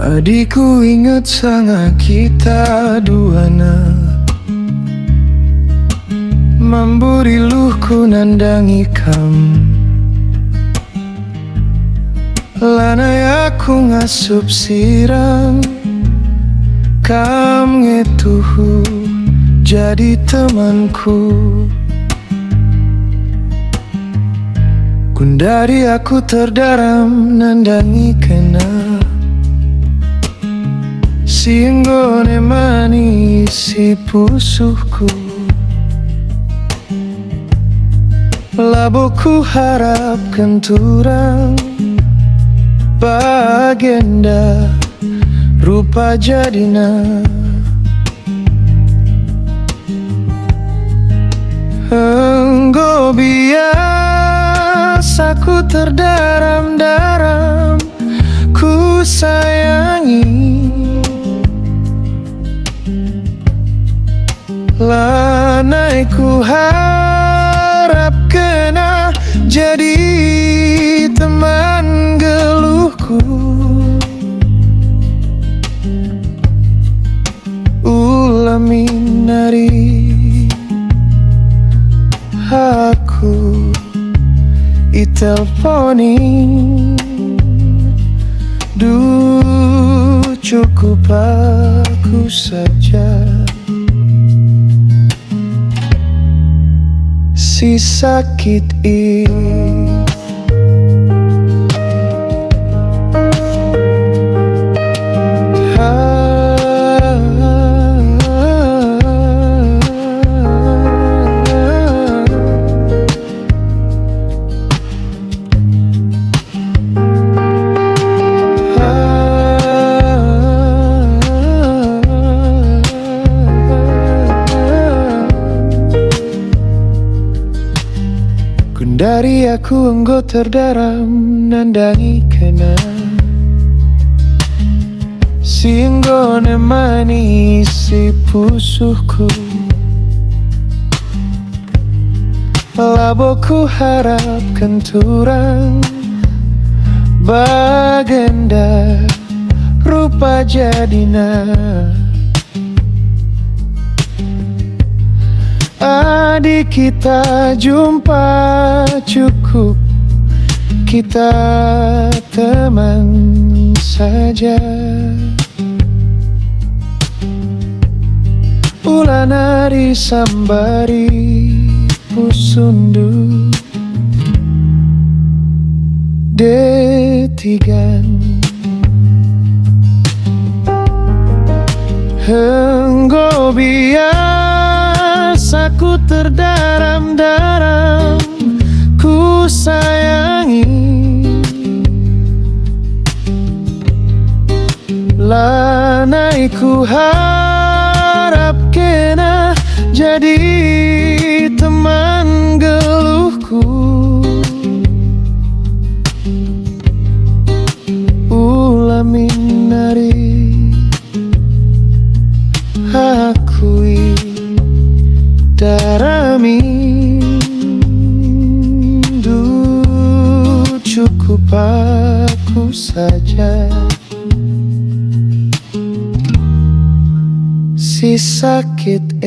Adikku, ingat sangat kita duana memberi luhku nandangi kam. Lanai aku ngasup sirang kam ngetuhu jadi temanku. Kundari aku terdaram nandangi kena singgo nemani si pusuhku. Laboku harap kenturang bagenda rupa jadina. Enggo biasa ku terdaram-daram ku sayangi. Lanai ku harap kena jadi teman geluhku. Ulamin nari aku itelponi du cukup aku saja. Si sakit ini dari aku enggo terdaram nandangi kena si enggo nemani si pusuhku. Laboku harap kenturang bagenda rupa jadina. Adik kita jumpa cukup kita teman saja. Ulanari sambari pusundu detigan. Enggo biasa ku terdaram-daram ku sayangi. Lanai ku harap kena jadi teman geluhku. Ulamin nari akui darami du cukup aku saja. Si sakit